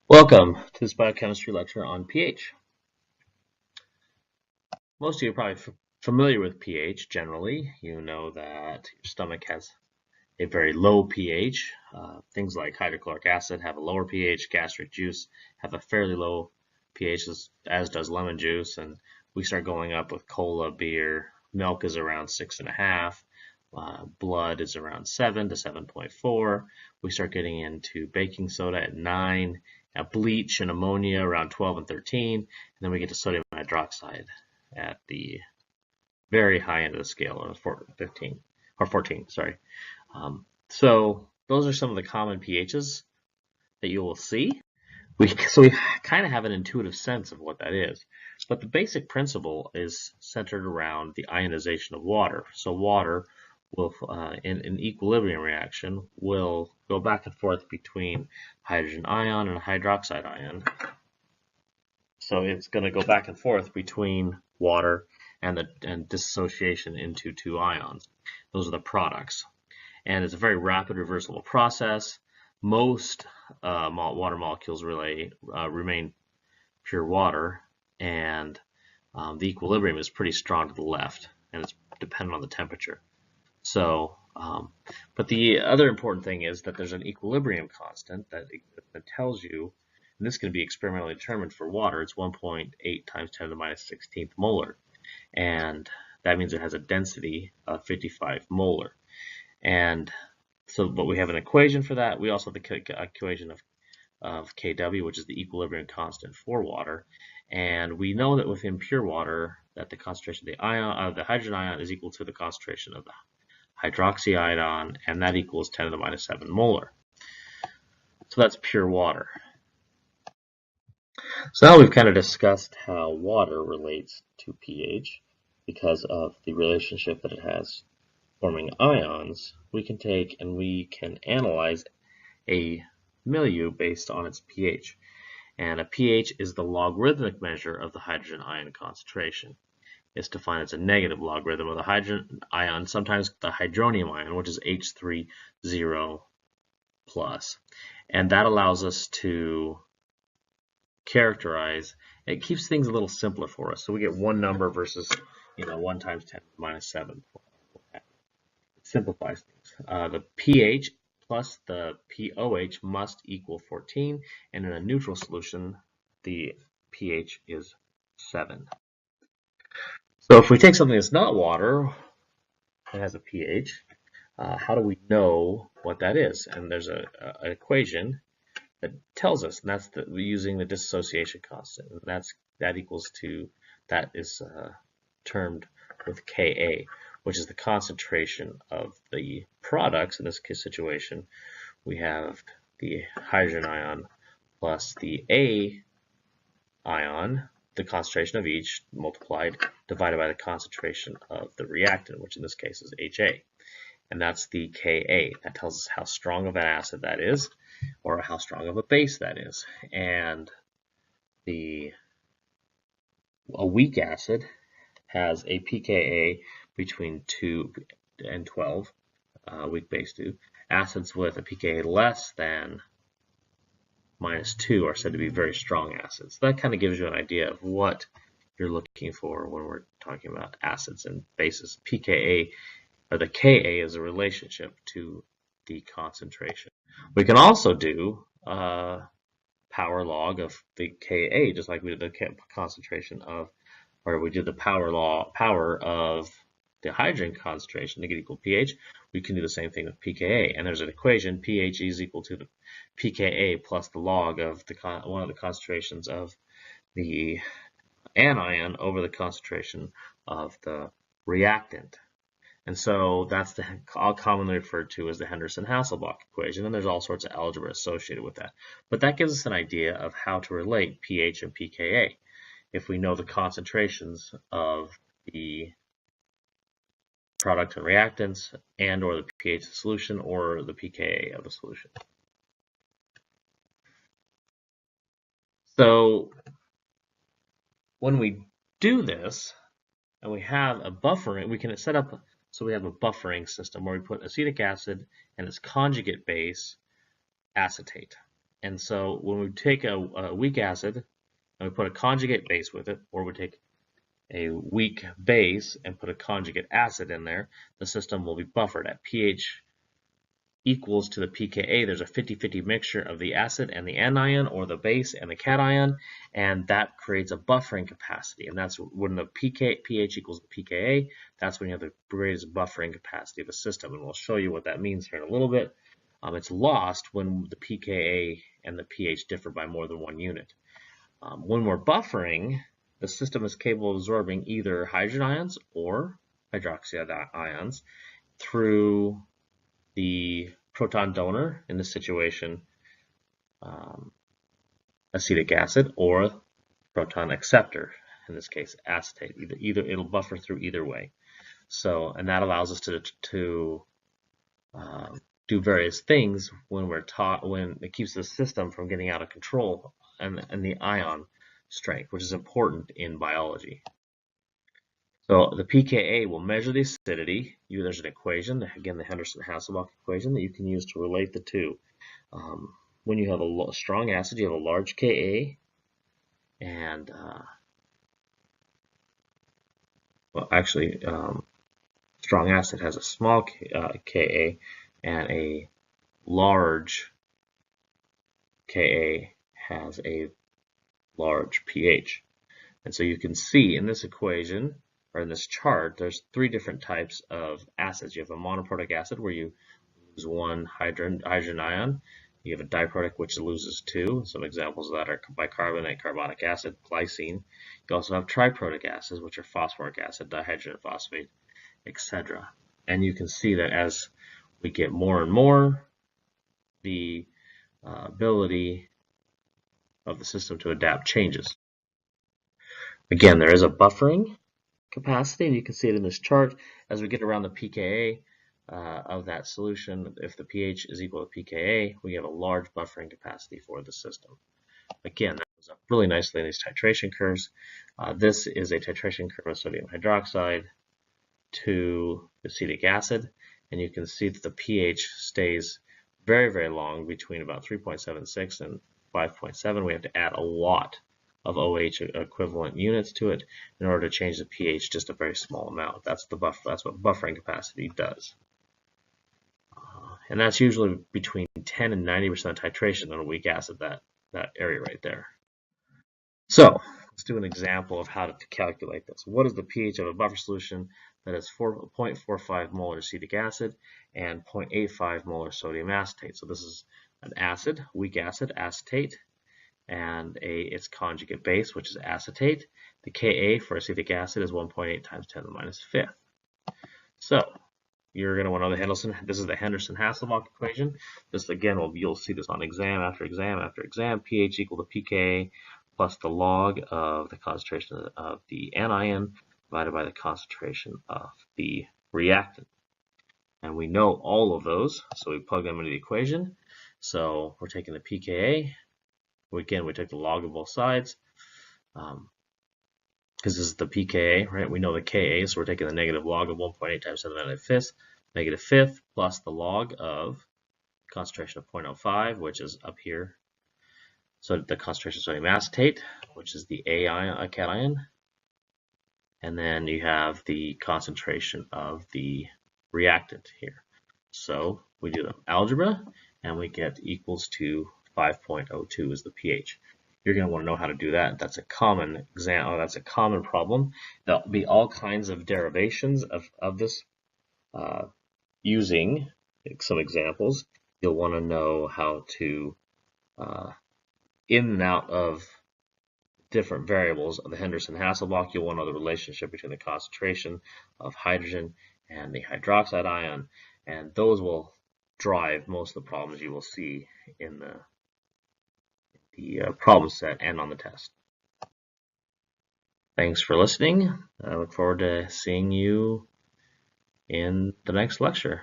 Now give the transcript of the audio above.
Welcome to this biochemistry lecture on pH. Most of you are probably familiar with pH generally. You know that your stomach has a very low pH. Things like hydrochloric acid have a lower pH, gastric juice have a fairly low pH, as does lemon juice, and we start going up with cola, beer. Milk is around 6.5. Blood is around 7 to 7.4. We start getting into baking soda at 9. Bleach and ammonia around 12 and 13, and then we get to sodium hydroxide at the very high end of the scale, or 15 or 14. Sorry. So those are some of the common pHs that you will see. So we kind of have an intuitive sense of what that is, but the basic principle is centered around the ionization of water. So water will, in an equilibrium reaction, will go back and forth between hydrogen ion and hydroxide ion. So it's going to go back and forth between water and dissociation into two ions. Those are the products. And it's a very rapid reversible process. Most water molecules remain pure water, and the equilibrium is pretty strong to the left, and it's dependent on the temperature. So, but the other important thing is that there's an equilibrium constant that tells you, and this can be experimentally determined for water, it's 1.8 times 10 to the minus 16th molar. And that means it has a density of 55 molar. And so, but we have an equation for that. We also have the equation of Kw, which is the equilibrium constant for water. And we know that within pure water, that the concentration of the hydrogen ion is equal to the concentration of the hydroxy ion, and that equals 10 to the minus 7 molar. So that's pure water. So now we've kind of discussed how water relates to pH because of the relationship that it has forming ions. We can take and we can analyze a milieu based on its pH. And a pH is the logarithmic measure of the hydrogen ion concentration. It's defined as a negative logarithm of the hydrogen ion, sometimes the hydronium ion, which is H30+. And that allows us to characterize, it keeps things a little simpler for us. So we get one number versus 1 times 10 to the minus 7. It simplifies things. The pH plus the pOH must equal 14, and in a neutral solution, the pH is 7. So if we take something that's not water, it has a pH, how do we know what that is? And there's an equation that tells us, and that's using the dissociation constant. And that is termed with Ka, which is the concentration of the products. In this situation, we have the hydrogen ion plus the A ion, the concentration of each multiplied, divided by the concentration of the reactant, which in this case is HA. And that's the Ka. That tells us how strong of an acid that is, or how strong of a base that is. And a weak acid has a pKa between 2 and 12, weak base 2. Acids with a pKa less than -2 are said to be very strong acids. So that kind of gives you an idea of what you're looking for when we're talking about acids and bases. pKa, or the Ka, is a relationship to the concentration. We can also do power log of the Ka, just like we did the concentration of, or we did the power of the hydrogen concentration to get equal pH. We can do the same thing with pKa, and there's an equation: pH is equal to the pKa plus the log of one of the concentrations of the anion over the concentration of the reactant. And so that's commonly referred to as the Henderson-Hasselbalch equation, and there's all sorts of algebra associated with that. But that gives us an idea of how to relate pH and pKa if we know the concentrations of the product and reactants, and or the pH of the solution, or the pKa of the solution. So when we do this, and we have a buffering, we can set up, so we have a buffering system where we put acetic acid and its conjugate base, acetate. And so when we take a weak acid and we put a conjugate base with it, or we take a weak base and put a conjugate acid in there, the system will be buffered at pH equals to the pKa. There's a 50-50 mixture of the acid and the anion, or the base and the cation, and that creates a buffering capacity. And that's when the pH equals the pKa, that's when you have the greatest buffering capacity of the system. And we'll show you what that means here in a little bit. It's lost when the pKa and the pH differ by more than 1 unit. When we're buffering, the system is capable of absorbing either hydrogen ions or hydroxide ions through the proton donor, in this situation acetic acid, or proton acceptor, in this case acetate. Either it'll buffer through either way. So, and that allows us to do various things when we're taught, when it keeps the system from getting out of control, and the ion strength, which is important in biology. So the pKa will measure the acidity. There's an equation, again the Henderson-Hasselbalch equation, that you can use to relate the two. When you have a strong acid, you have a large Ka, and well, actually, strong acid has a small Ka, and a large Ka has a large pH. And so you can see in this equation, or in this chart, there's 3 different types of acids. You have a monoprotic acid where you lose 1 hydrogen ion. You have a diprotic which loses 2. Some examples of that are bicarbonate, carbonic acid, glycine. You also have triprotic acids, which are phosphoric acid, dihydrogen phosphate, etc. And you can see that as we get more and more, the ability of the system to adapt changes. Again, there is a buffering capacity, and you can see it in this chart. As we get around the pKa of that solution, if the pH is equal to pKa, we have a large buffering capacity for the system. Again, that goes up really nicely in these titration curves. This is a titration curve of sodium hydroxide to acetic acid, and you can see that the pH stays very, very long, between about 3.76 and 5.7. We have to add a lot of OH equivalent units to it in order to change the pH just a very small amount. That's the buffer. That's what buffering capacity does. And that's usually between 10 and 90% titration on a weak acid, that area right there. So let's do an example of how to calculate this. What is the pH of a buffer solution that is 0.45 molar acetic acid and 0.85 molar sodium acetate? So this is an acid, weak acid, acetate, and its conjugate base, which is acetate. The Ka for acetic acid is 1.8 times 10 to the minus 5th. So you're going to want to know this is the Henderson-Hasselbalch equation. This again, you'll see this on exam after exam after exam. pH equal to pKa plus the log of the concentration of the anion divided by the concentration of the reactant. And we know all of those, so we plug them into the equation. So we're taking the pKa. Again, we took the log of both sides, because this is the pKa, right? We know the Ka, so we're taking the negative log of 1.8 times 10 to the negative fifth, plus the log of concentration of 0.05, which is up here. So the concentration of sodium acetate, which is the A cation, and then you have the concentration of the reactant here. So we do the algebra, and we get equals to 5.02 is the pH. You're going to want to know how to do that. That's a common example. That's a common problem. There'll be all kinds of derivations of this using some examples. You'll want to know how to in and out of different variables of the Henderson-Hasselbalch. You'll want to know the relationship between the concentration of hydrogen and the hydroxide ion, and those will drive most of the problems you will see in the problem set and on the test. Thanks for listening. I look forward to seeing you in the next lecture.